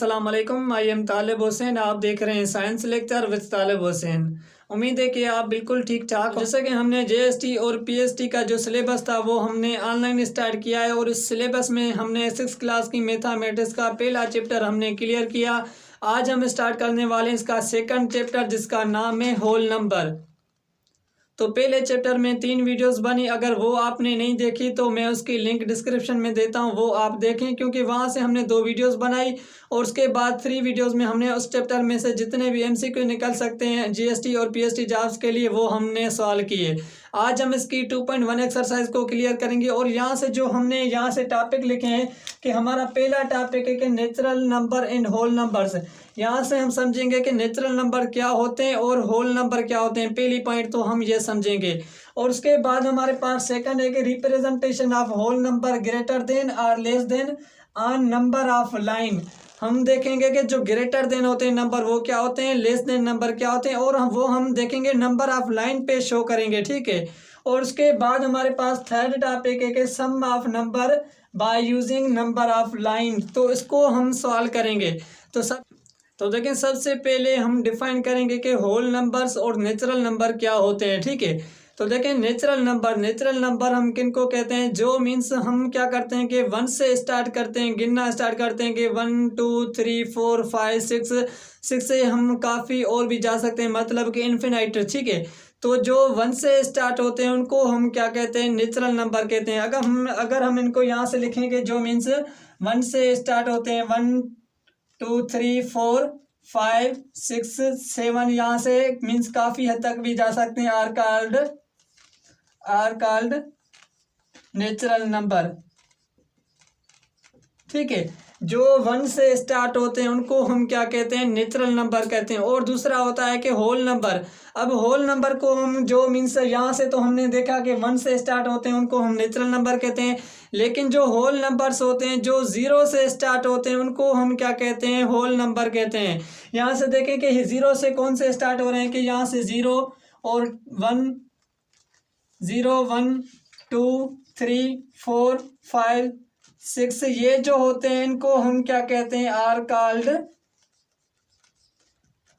अस्सलाम वालेकुम। I am तालिब हुसैन। आप देख रहे हैं साइंस लेक्चर विद तालिब हुसैन। उम्मीद है कि आप बिल्कुल ठीक ठाक। जैसे कि हमने जेएसटी और पीएसटी का जो सिलेबस था वो हमने ऑनलाइन स्टार्ट किया है और इस सिलेबस में हमने 6th क्लास की मैथमेटिक्स का पहला चैप्टर हमने क्लियर किया। आज हम स्टार्ट करने वाले हैं इसका सेकंड चैप्टर जिसका नाम है होल नंबर। तो पहले चैप्टर में 3 वीडियोस बनी, अगर वो आपने नहीं देखी तो मैं उसकी लिंक डिस्क्रिप्शन में देता हूँ, वो आप देखें क्योंकि वहाँ से हमने 2 वीडियोस बनाई और उसके बाद 3 वीडियोस में हमने उस चैप्टर में से जितने भी एमसीक्यू निकल सकते हैं जीएसटी और पीएसटी जॉब्स के लिए वो हमने सॉल्व किए। आज हम इसकी 2.1 एक्सरसाइज को क्लियर करेंगे और यहाँ से जो हमने यहाँ से टॉपिक लिखे हैं कि हमारा पहला टॉपिक है कि natural number and whole numbers. यहाँ से हम समझेंगे कि नेचुरल नंबर क्या होते हैं और होल नंबर क्या होते हैं, पहली पॉइंट तो हम ये समझेंगे। और उसके बाद हमारे पास सेकंड है कि representation of whole number greater than और less than on number of line. हम देखेंगे कि जो ग्रेटर देन होते हैं नंबर वो क्या होते हैं, लेस देन नंबर क्या होते हैं, और हम देखेंगे नंबर ऑफ लाइन पे शो करेंगे, ठीक है। और उसके बाद हमारे पास थर्ड टॉपिक है कि sum of number by using number of line, तो इसको हम सॉल्व करेंगे। तो देखें, सबसे पहले हम डिफाइन करेंगे कि होल नंबर्स और नेचुरल नंबर क्या होते हैं, ठीक है। तो देखें, नेचुरल नंबर हम किन को कहते हैं, जो मीन्स हम क्या करते हैं कि 1 से स्टार्ट करते हैं, गिनना स्टार्ट करते हैं कि 1 2 3 4 5 6 से हम काफ़ी और भी जा सकते हैं, मतलब कि इन्फिनाइट, ठीक है। तो जो 1 से स्टार्ट होते हैं उनको हम क्या कहते हैं, नेचुरल नंबर कहते हैं। अगर हम इनको यहाँ से लिखेंगे जो मीन्स 1 से स्टार्ट होते हैं, 1 2 3 4 5 6 7, यहाँ से मीन्स काफ़ी हद तक भी जा सकते हैं, आर कॉल्ड नेचुरल नंबर, ठीक है। जो 1 से स्टार्ट होते हैं उनको हम क्या कहते हैं, नेचुरल नंबर कहते हैं। और दूसरा होता है कि होल नंबर। अब होल नंबर को हम जो मीन्स यहाँ से तो हमने देखा कि 1 से स्टार्ट होते हैं उनको हम नेचुरल नंबर कहते हैं, लेकिन जो होल नंबर्स होते हैं जो 0 से स्टार्ट होते हैं उनको हम क्या कहते हैं, होल नंबर कहते हैं। यहाँ से देखें कि 0 से कौन से स्टार्ट हो रहे हैं कि यहाँ से 0 और 1 0 1 2 3 4 5 6, ये जो होते हैं इनको हम क्या कहते हैं, आर कॉल्ड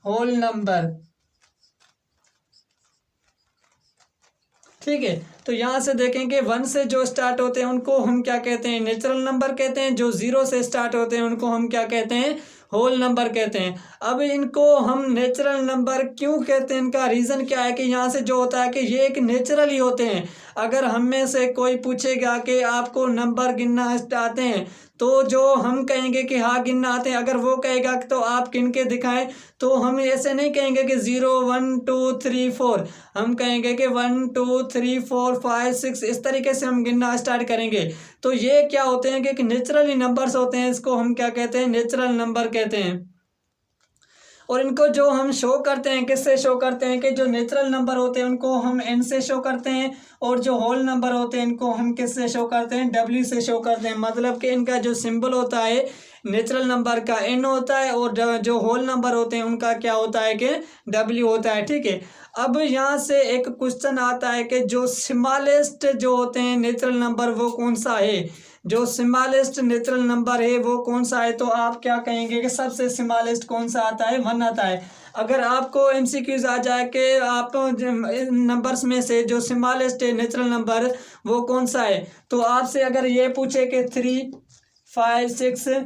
होल नंबर, ठीक है। तो यहाँ से देखेंगे 1 से जो स्टार्ट होते हैं उनको हम क्या कहते हैं, नेचुरल नंबर कहते हैं। जो 0 से स्टार्ट होते हैं उनको हम क्या कहते हैं, होल नंबर कहते हैं। अब इनको हम नेचुरल नंबर क्यों कहते हैं, इनका रीज़न क्या है कि यहाँ से जो होता है कि ये एक नेचुरल ही होते हैं। अगर हम में से कोई पूछेगा कि आपको नंबर गिनना आते हैं तो जो हम कहेंगे कि हाँ गिनना आते हैं, अगर वो कहेगा तो आप गिन के दिखाएं, तो हम ऐसे नहीं कहेंगे कि 0 1 2 3 4, हम कहेंगे कि 1 2 3 4 5 6, इस तरीके से हम गिनना स्टार्ट करेंगे। तो ये क्या होते हैं कि नेचुरली नंबर्स होते हैं, इसको हम क्या कहते हैं, नेचुरल नंबर कहते हैं। और इनको जो हम शो करते हैं, किससे शो करते हैं कि जो नेचुरल नंबर होते हैं उनको हम एन से शो करते हैं, और जो होल नंबर होते हैं इनको हम किससे शो करते हैं, डब्ल्यू से शो करते हैं। मतलब कि इनका जो सिंबल होता है नेचुरल नंबर का एन होता है और जो होल नंबर होते हैं उनका क्या होता है कि डब्ल्यू होता है, ठीक है। अब यहाँ से एक क्वेश्चन आता है कि जो स्मॉलेस्ट जो होते हैं नेचुरल नंबर वो कौन सा है, जो स्मॉलेस्ट नेचुरल नंबर है वो कौन सा है, तो आप क्या कहेंगे कि सबसे स्मॉलेस्ट कौन सा आता है, 1 आता है। अगर आपको एमसीक्यूज आ जाए कि आप नंबर्स में से जो स्मॉलेस्ट है नेचुरल नंबर वो कौन सा है, तो आपसे अगर ये पूछे कि 3 5 6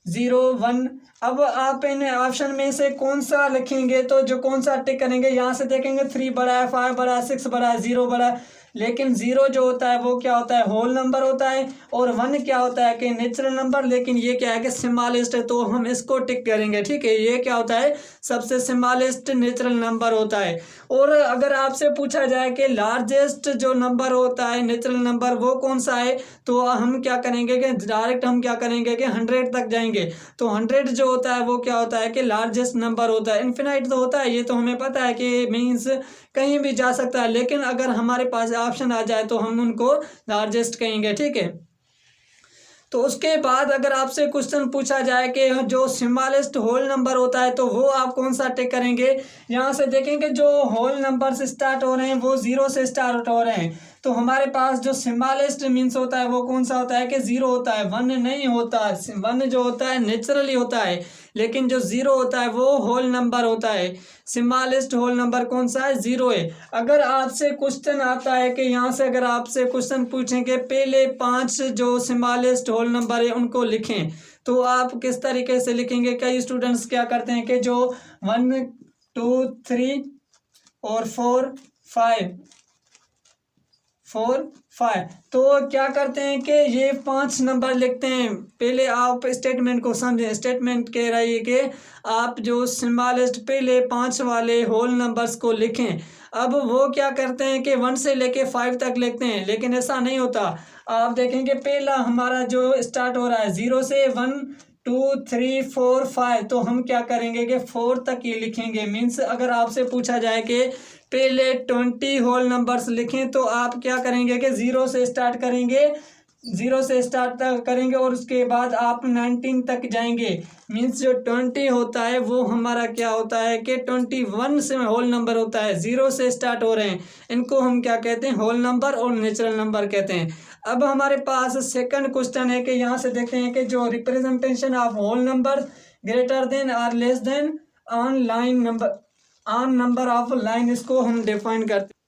0 1, अब आप इन ऑप्शन में से कौन सा लिखेंगे, तो जो कौन सा टिक करेंगे, यहाँ से देखेंगे 3 बड़ा है, 5 बड़ा है, 6 बड़ा है, 0 बड़ा है, लेकिन 0 जो होता है वो क्या होता है, होल नंबर होता है, और 1 क्या होता है कि नेचुरल नंबर, लेकिन ये क्या है कि स्मॉलेस्ट है, तो हम इसको टिक करेंगे, ठीक है। ये क्या होता है, सबसे स्मॉलेस्ट नेचुरल नंबर होता है। और अगर आपसे पूछा जाए कि लार्जेस्ट जो नंबर होता है नेचुरल नंबर वो कौन सा है, तो हम क्या करेंगे कि डायरेक्ट हम क्या करेंगे कि 100 तक जाएंगे। तो 100 जो होता है वो क्या होता है कि लार्जेस्ट नंबर होता है। इन्फिनाइट तो होता है, ये तो हमें पता है कि मीन्स कहीं भी जा सकता है, लेकिन अगर हमारे पास ऑप्शन आ जाए तो हम उनको लार्जेस्ट कहेंगे, ठीक है। तो उसके बाद अगर आपसे क्वेश्चन पूछा जाए कि जो स्मॉलेस्ट होल नंबर होता है तो वो आप कौन सा टिक करेंगे। यहाँ से देखेंगे जो होल नंबर से स्टार्ट हो रहे हैं वो 0 से स्टार्ट हो रहे हैं, तो हमारे पास जो स्मॉलेस्ट मीन्स होता है वो कौन सा होता है कि 0 होता है, 1 नहीं होता। 1 जो होता है नेचुरली होता है, लेकिन जो 0 होता है वो होल नंबर होता है। स्मॉलेस्ट होल नंबर कौन सा है, 0 है। अगर आपसे क्वेश्चन आता है कि यहाँ से अगर आपसे क्वेश्चन पूछेंगे पहले 5 जो स्मॉलेस्ट होल नंबर है उनको लिखें, तो आप किस तरीके से लिखेंगे। कई स्टूडेंट्स क्या करते हैं कि जो 1 2 3 और 4 5 तो क्या करते हैं कि ये 5 नंबर लिखते हैं। पहले आप स्टेटमेंट को समझें। स्टेटमेंट कह रही है कि आप जो स्मॉलेस्ट पहले 5 वाले होल नंबर्स को लिखें। अब वो क्या करते हैं कि 1 से लेके 5 तक लिखते हैं, लेकिन ऐसा नहीं होता। आप देखेंगे पहला हमारा जो स्टार्ट हो रहा है 0 से 1 2 3 4 5, तो हम क्या करेंगे कि 4 तक ये लिखेंगे। मीन्स अगर आपसे पूछा जाए कि पहले 20 होल नंबर्स लिखें, तो आप क्या करेंगे कि 0 से स्टार्ट करेंगे, 0 से स्टार्ट तक करेंगे और उसके बाद आप 19 तक जाएंगे। मीन्स जो 20 होता है वो हमारा क्या होता है कि 21 से होल नंबर होता है, 0 से स्टार्ट हो रहे हैं। इनको हम क्या कहते हैं, होल नंबर और नेचुरल नंबर कहते हैं। अब हमारे पास सेकंड क्वेश्चन है कि यहाँ से देखते हैं कि जो representation of whole number greater than और less than on number of line, इसको हम डिफाइन करते हैं।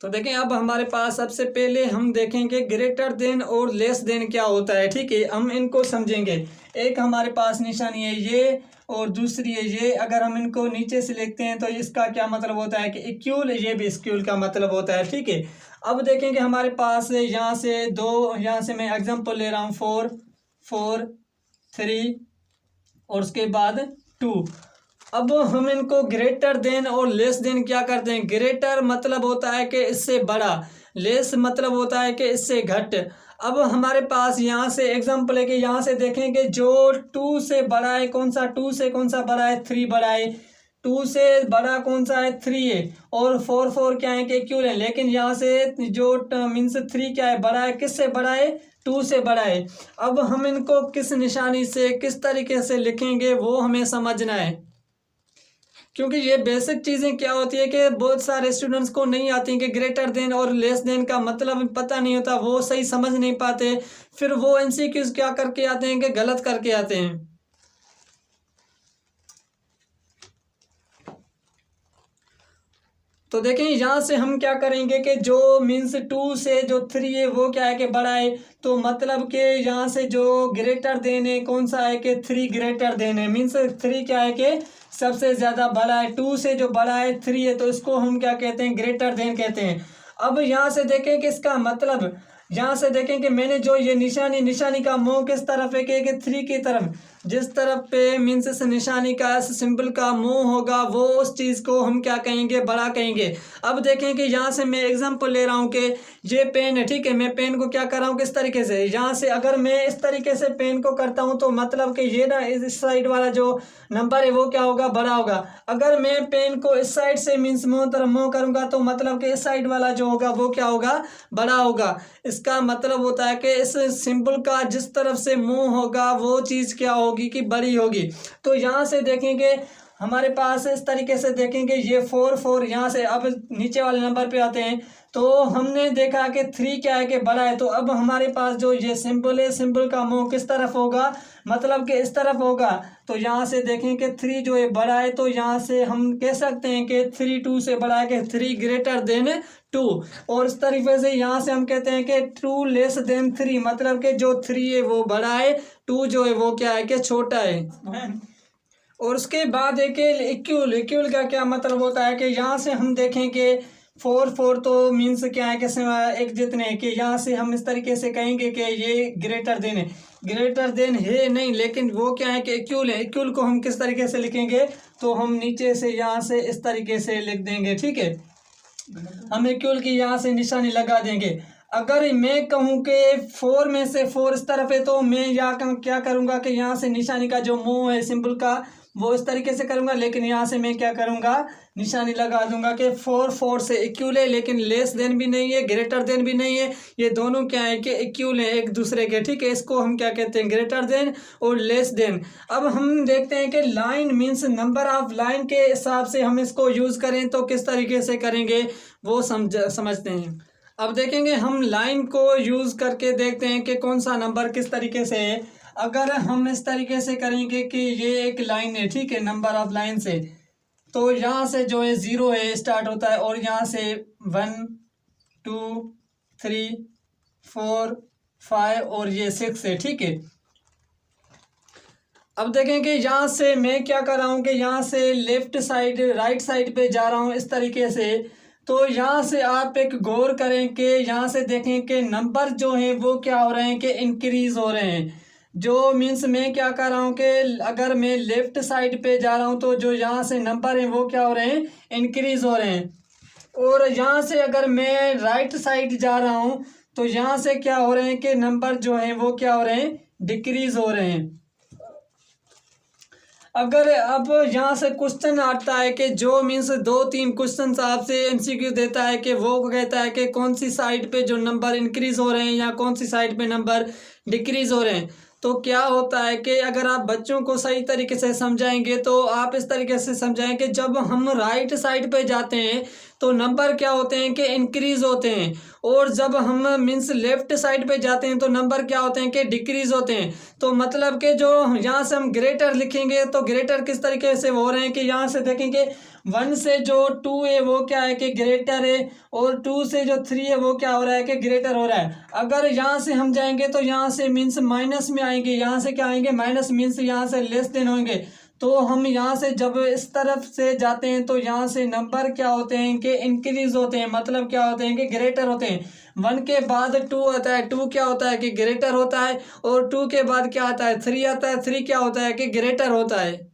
तो देखें अब हमारे पास सबसे पहले हम देखेंगे ग्रेटर देन और लेस देन क्या होता है। ठीक है, हम इनको समझेंगे। एक हमारे पास निशानी है ये और दूसरी है ये। अगर हम इनको नीचे से लिखते हैं तो इसका क्या मतलब होता है कि इक्वल, ये भी इक्वल का मतलब होता है। ठीक है, अब देखेंगे हमारे पास यहाँ से 2, यहाँ से मैं एग्जांपल ले रहा हूँ 4 4 3 और उसके बाद 2। अब हम इनको ग्रेटर देन और लेस देन क्या करते हैं। ग्रेटर मतलब होता है कि इससे बड़ा, लेस मतलब होता है कि इससे घट। अब हमारे पास यहाँ से एग्जांपल है कि यहाँ से देखेंगे जो 2 से बड़ा है, कौन सा 2 से कौन सा बड़ा है, 3 बड़ा है। 2 से बड़ा कौन सा है, 3 है। और 4 4 क्या है कि इक्वल है, लेकिन यहाँ से जो मीन्स 3 क्या है, बड़ा है, किससे बड़ा है, 2 से बड़ा है। अब हम इनको किस निशानी से किस तरीके से लिखेंगे वो हमें समझना है, क्योंकि ये बेसिक चीज़ें क्या होती है कि बहुत सारे स्टूडेंट्स को नहीं आती हैं कि ग्रेटर देन और लेस देन का मतलब पता नहीं होता, वो सही समझ नहीं पाते, फिर वो एमसीक्यूज क्या करके आते हैं कि गलत करके आते हैं। तो देखें यहाँ से हम क्या करेंगे कि जो मीन्स 2 से जो 3 है वो क्या है कि बड़ा है, तो मतलब कि यहाँ से जो ग्रेटर देन है कौन सा है कि 3 ग्रेटर देन है। मीन्स 3 क्या है कि सबसे ज़्यादा बड़ा है। 2 से जो बड़ा है 3 है, तो इसको हम क्या कहते हैं, ग्रेटर देन कहते हैं। अब यहाँ से देखें कि इसका मतलब, यहाँ से देखें कि मैंने जो ये निशानी का मुंह किस तरफ है कि 3 की तरफ, जिस तरफ पे मीन्स इस निशानी का, इस सिंबल का मुंह होगा वो उस चीज़ को हम क्या कहेंगे, बड़ा कहेंगे। अब देखें कि यहाँ से मैं एग्जांपल ले रहा हूँ कि ये पेन है। ठीक है, मैं पेन को क्या कर रहा हूँ, किस तरीके से, यहाँ से अगर मैं इस तरीके से पेन को करता हूँ तो मतलब कि ये ना इस साइड वाला जो नंबर है वो क्या होगा, बड़ा होगा। अगर मैं पेन को इस साइड से मीन्स मुँह करूँगा तो मतलब कि इस साइड वाला जो होगा वो क्या होगा, बड़ा होगा। इसका मतलब होता है कि इस सिंबल का जिस तरफ से मुंह होगा वो चीज़ क्या होगी कि बड़ी होगी। तो यहाँ से देखेंगे हमारे पास इस तरीके से देखेंगे ये 4 4। यहाँ से अब नीचे वाले नंबर पे आते हैं तो हमने देखा कि 3 क्या है कि बड़ा है। तो अब हमारे पास जो ये सिंबल है, सिंबल का मुंह किस तरफ होगा, मतलब कि इस तरफ होगा। तो यहाँ से देखें कि 3 जो है बड़ा है, तो यहाँ से हम कह सकते हैं कि 3 2 से बड़ा है कि 3 ग्रेटर देन 2। और इस तरीके से यहाँ से हम कहते हैं कि 2 लेस देन 3, मतलब कि जो 3 है वो बड़ा है, 2 जो है वो क्या है कि छोटा है। और उसके बाद एक इक्वल का क्या मतलब होता है कि यहाँ से हम देखें कि 4 4 तो मीन्स क्या है कि एक जितने कि यहाँ से हम इस तरीके से कहेंगे कि ये ग्रेटर देन है। ग्रेटर देन है नहीं, लेकिन वो क्या है कि इक्वल है। इक्वल को हम किस तरीके से लिखेंगे, तो हम नीचे से यहाँ से इस तरीके से लिख देंगे। ठीक है, हम इक्वल की यहाँ से निशानी लगा देंगे। अगर मैं कहूँ कि 4 में से 4 इस तरफ है, तो मैं यहाँ क्या करूँगा कि यहाँ से निशानी का जो मुंह है, सिंबल का वो इस तरीके से करूँगा, लेकिन यहाँ से मैं क्या करूँगा, निशानी लगा दूंगा कि 4 4 से इक्वल है, लेकिन लेस देन भी नहीं है, ग्रेटर देन भी नहीं है, ये दोनों क्या है कि इक्वल है एक दूसरे के, ठीक है। इसको हम क्या कहते हैं, ग्रेटर देन और लेस देन। अब हम देखते हैं कि line means number of line के हिसाब से हम इसको यूज़ करें तो किस तरीके से करेंगे वो समझते हैं। अब देखेंगे हम लाइन को यूज़ करके देखते हैं कि कौन सा नंबर किस तरीके से है। अगर हम इस तरीके से करेंगे कि ये एक लाइन है, ठीक है, नंबर ऑफ लाइन से, तो यहाँ से जो है 0 है स्टार्ट होता है, और यहाँ से 1 2 3 4 5 और ये 6 है, ठीक है। अब देखें कि यहाँ से मैं क्या कर रहा हूँ कि यहाँ से लेफ्ट साइड राइट साइड पे जा रहा हूँ इस तरीके से। तो यहाँ से आप एक गौर करें कि यहाँ से देखें कि नंबर जो हैं वो क्या हो रहे हैं कि इंक्रीज़ हो रहे हैं। जो मीन्स मैं क्या कर रहा हूँ कि अगर मैं लेफ़्ट साइड पे जा रहा हूँ तो जो यहाँ से नंबर हैं वो क्या हो रहे हैं, इंक्रीज़ हो रहे हैं। और यहाँ से अगर मैं राइट साइड जा रहा हूँ तो यहाँ से क्या हो रहे हैं कि नंबर जो हैं वो क्या हो रहे हैं, डिक्रीज़ हो रहे हैं। अगर अब यहाँ से क्वेश्चन आता है कि जो मीन्स 2-3 क्वेश्चन आपसे एमसीक्यू देता है कि वो कहता है कि कौन सी साइड पे जो नंबर इंक्रीज़ हो रहे हैं या कौन सी साइड पे नंबर डिक्रीज़ हो रहे हैं, तो क्या होता है कि अगर आप बच्चों को सही तरीके से समझाएंगे तो आप इस तरीके से समझाएं कि जब हम राइट साइड पे जाते हैं तो नंबर क्या होते हैं कि इंक्रीज़ होते हैं, और जब हम मीन्स लेफ्ट साइड पे जाते हैं तो नंबर क्या होते हैं कि डिक्रीज़ होते हैं। तो मतलब कि जो यहाँ से हम ग्रेटर लिखेंगे तो ग्रेटर किस तरीके से हो रहे हैं कि यहाँ से देखेंगे 1 से जो 2 है वो क्या है कि ग्रेटर है, और 2 से जो 3 है वो क्या हो रहा है कि ग्रेटर हो रहा है। अगर यहाँ से हम जाएंगे तो यहाँ से मीन्स माइनस में आएंगे, यहाँ से क्या आएंगे, माइनस मीन्स यहाँ से लेस देन होंगे। तो हम यहाँ से जब इस तरफ से जाते हैं तो यहाँ से नंबर क्या होते हैं कि इंक्रीज होते हैं, मतलब क्या होते हैं कि ग्रेटर होते हैं। 1 के बाद 2 आता है, 2 क्या होता है कि ग्रेटर होता है, और 2 के बाद क्या आता है, 3 आता है, 3 क्या होता है कि ग्रेटर होता है।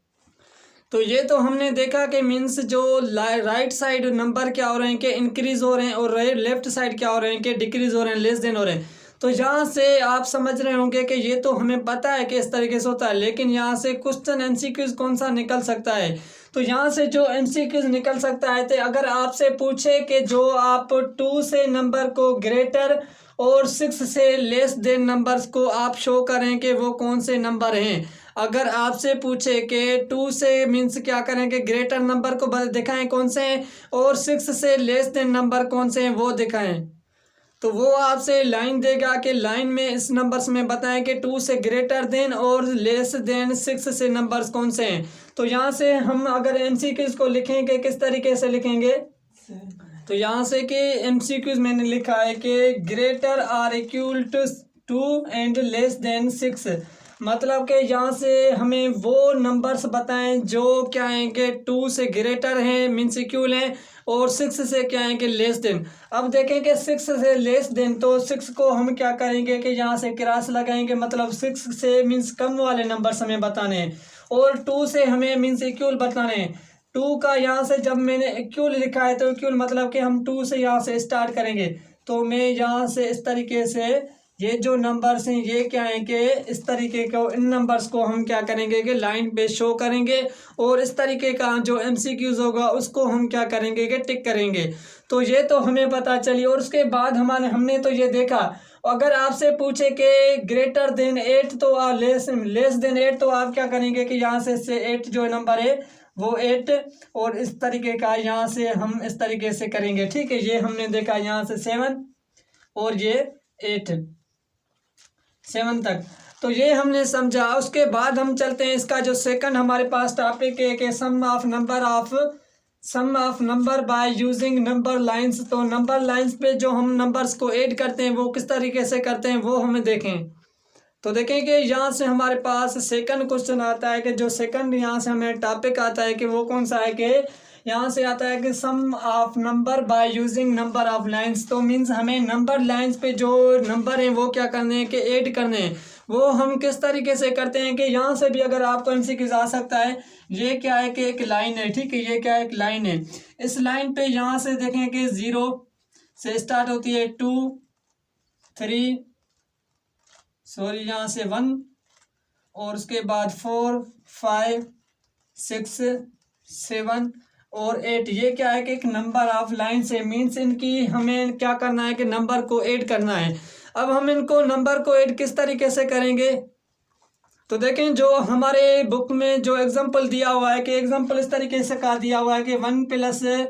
तो ये तो हमने देखा कि मीन्स जो राइट साइड नंबर क्या हो रहे हैं कि इंक्रीज हो रहे हैं, और लेफ्ट साइड क्या हो रहे हैं कि डिक्रीज हो रहे हैं, लेस देन हो रहे हैं। तो यहाँ से आप समझ रहे होंगे कि ये तो हमें पता है कि इस तरीके से होता है, लेकिन यहाँ से क्वेश्चन एमसीक्यूज कौन सा निकल सकता है। तो यहाँ से जो एमसीक्यूज निकल सकता है, तो अगर आपसे पूछे कि जो आप 2 से नंबर को ग्रेटर और 6 से लेस देन नंबर्स को आप शो करें कि वो कौन से नंबर हैं। अगर आपसे पूछे कि 2 से मीन्स क्या करेंगे, ग्रेटर नंबर को दिखाएं कौन से हैं, और 6 से लेस देन नंबर कौन से हैं वो दिखाएं, तो वो आपसे लाइन देगा कि लाइन में इस नंबर्स में बताएं कि 2 से ग्रेटर देन और लेस देन 6 से नंबर्स कौन से हैं। तो यहाँ से हम अगर एमसीक्यूज को लिखेंगे किस तरीके से लिखेंगे, तो यहाँ से कि एमसीक्यूज मैंने लिखा है कि greater or equal to 2 and less than 6, मतलब कि यहाँ से हमें वो नंबर्स बताएं जो क्या हैं कि 2 से ग्रेटर हैं मीन्स इक्वल हैं, और 6 से क्या है कि लेस देन। अब देखेंगे 6 से लेस देन, तो 6 को हम क्या करेंगे कि यहाँ से क्रॉस लगाएंगे, मतलब 6 से मीन्स कम वाले नंबर्स हमें बताने हैं, और 2 से हमें मीन्स इक्वल बताने हैं। 2 का यहाँ से जब मैंने इक्वल लिखा है तो इक्वल मतलब कि हम 2 से यहाँ से स्टार्ट करेंगे। तो मैं यहाँ से इस तरीके से ये जो नंबर्स हैं ये क्या है कि इस तरीके को, इन नंबर्स को हम क्या करेंगे कि लाइन पे शो करेंगे, और इस तरीके का जो एमसीक्यूज होगा उसको हम क्या करेंगे कि टिक करेंगे। तो ये तो हमें पता चली, और उसके बाद हमने तो ये देखा। अगर आपसे पूछे कि ग्रेटर देन 8 तो लेस देन 8, तो आप क्या करेंगे कि यहाँ से 8 जो नंबर है वो 8, और इस तरीके का यहाँ से हम इस तरीके से करेंगे, ठीक है। ये हमने देखा यहाँ से 7 और ये 8 7 तक, तो ये हमने समझा। उसके बाद हम चलते हैं, इसका जो सेकंड हमारे पास टॉपिक है कि sum of number by using number lines. तो नंबर लाइंस पे जो हम नंबर्स को ऐड करते हैं वो किस तरीके से करते हैं वो हमें देखें। तो देखें कि यहाँ से हमारे पास सेकंड क्वेश्चन आता है कि जो सेकंड यहाँ से हमें टॉपिक आता है कि वो कौन सा है कि यहाँ से आता है कि sum of number by using number of lines. तो मीन्स हमें नंबर लाइंस पे जो नंबर हैं वो क्या करने हैं कि ऐड करने हैं। वो हम किस तरीके से करते हैं कि यहाँ से भी अगर आपको एमसीक्यू आ सकता है, ये क्या है कि एक लाइन है, ठीक है, ये क्या है, एक लाइन है। इस लाइन पे यहाँ से देखें कि 0 से स्टार्ट होती है, 2 3 यहाँ से 1, और उसके बाद 4 5 6, 7 और 8। ये क्या है कि एक नंबर ऑफ लाइन से मीन्स इनकी हमें क्या करना है कि नंबर को ऐड करना है। अब हम इनको नंबर को ऐड किस तरीके से करेंगे, तो देखें जो हमारे बुक में जो एग्जांपल दिया हुआ है कि एग्जांपल इस तरीके से का दिया हुआ है कि 1 +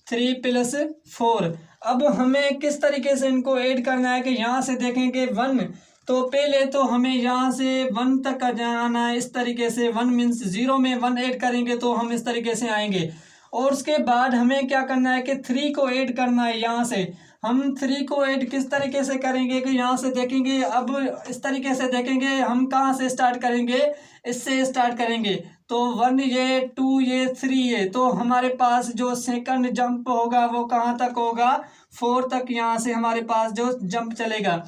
3 + 4। अब हमें किस तरीके से इनको ऐड करना है कि यहाँ से देखेंगे 1, तो पहले तो हमें यहाँ से 1 तक का जाना है। इस तरीके से 1 मीन्स 0 में 1 ऐड करेंगे तो हम इस तरीके से आएंगे। और उसके बाद हमें क्या करना है कि 3 को ऐड करना है। यहाँ से हम 3 को ऐड किस तरीके से करेंगे कि यहाँ से देखेंगे, अब इस तरीके से देखेंगे हम कहाँ से स्टार्ट करेंगे, इससे स्टार्ट करेंगे। तो 1 ये, 2 ये, 3 ये, तो हमारे पास जो सेकंड जंप होगा वो कहाँ तक होगा, 4 तक यहाँ से हमारे पास जो जंप चलेगा।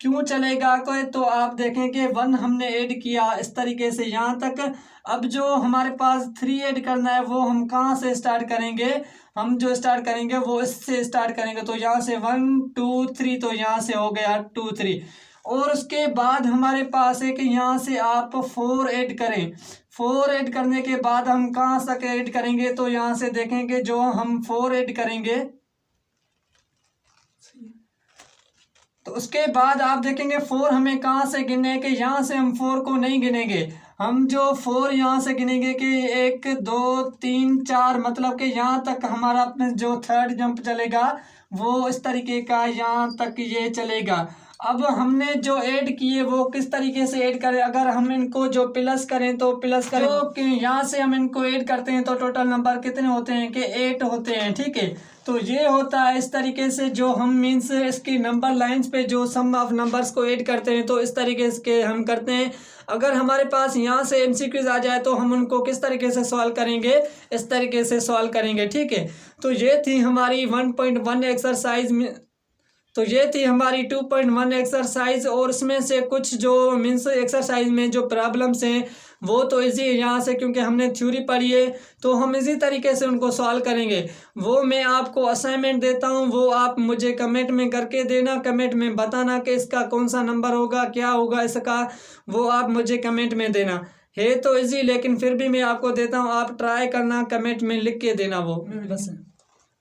क्यों चलेगा कोई, तो आप देखेंगे 1 हमने ऐड किया इस तरीके से यहाँ तक। अब जो हमारे पास 3 ऐड करना है वो हम कहाँ से स्टार्ट करेंगे, हम जो स्टार्ट करेंगे वो इससे स्टार्ट करेंगे। तो यहाँ से 1 2 3, तो यहाँ से हो गया 2 3। और उसके बाद हमारे पास है कि यहाँ से आप 4 ऐड करें। 4 ऐड करने के बाद हम कहाँ तक ऐड करेंगे, तो यहाँ से देखेंगे जो हम 4 ऐड करेंगे तो उसके बाद आप देखेंगे 4 हमें कहाँ से गिने कि यहाँ से हम 4 को नहीं गिनेंगे। हम जो 4 यहाँ से गिनेंगे कि 1 2 3 4, मतलब कि यहाँ तक हमारा जो थर्ड जंप चलेगा वो इस तरीके का यहाँ तक ये चलेगा। अब हमने जो ऐड किए वो किस तरीके से ऐड करें, अगर हम इनको जो प्लस करें तो प्लस करें, तो यहाँ से हम इनको ऐड करते हैं तो टोटल नंबर कितने होते हैं कि 8 होते हैं। ठीक है, तो ये होता है इस तरीके से जो हम मीन्स इसकी नंबर लाइंस पे जो सम ऑफ नंबर्स को ऐड करते हैं, तो इस तरीके से हम करते हैं। अगर हमारे पास यहाँ से MCQs आ जाए तो हम उनको किस तरीके से सॉल्व करेंगे, इस तरीके से सॉल्व करेंगे। ठीक है, तो ये थी हमारी 1.1 एक्सरसाइज में, तो ये थी हमारी 2.1 एक्सरसाइज। और इसमें से कुछ जो मीन्स एक्सरसाइज में जो प्रॉब्लम्स हैं वो तो इजी है यहाँ से, क्योंकि हमने थ्योरी पढ़ी है तो हम इसी तरीके से उनको सॉल्व करेंगे। वो मैं आपको असाइनमेंट देता हूँ, वो आप मुझे कमेंट में करके देना, कमेंट में बताना कि इसका कौन सा नंबर होगा, क्या होगा इसका, वो आप मुझे कमेंट में देना। है तो इजी लेकिन फिर भी मैं आपको देता हूँ, आप ट्राई करना, कमेंट में लिख के देना वो बस।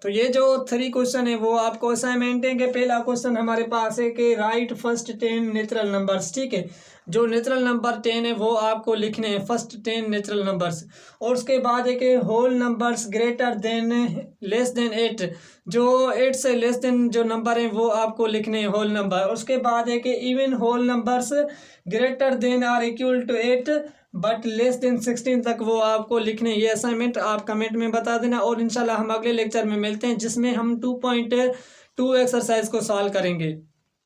तो ये जो 3 क्वेश्चन है वो आपको असाइनमेंट है कि पहला क्वेश्चन हमारे पास है कि राइट फर्स्ट 10 नेचुरल नंबर्स। ठीक है, जो नेचुरल नंबर 10 है वो आपको लिखने हैं, फर्स्ट 10 नेचुरल नंबर्स। और उसके बाद है कि whole numbers greater than less than 8, जो 8 से लेस देन जो नंबर हैं वो आपको लिखने हैं होल नंबर। और उसके बाद है कि even whole numbers greater than or equal to 8 but less than 16 तक वो आपको लिखने। ये असाइनमेंट आप कमेंट में बता देना और इंशाल्लाह हम अगले लेक्चर में मिलते हैं जिसमें हम 2.2 एक्सरसाइज को सॉल्व करेंगे।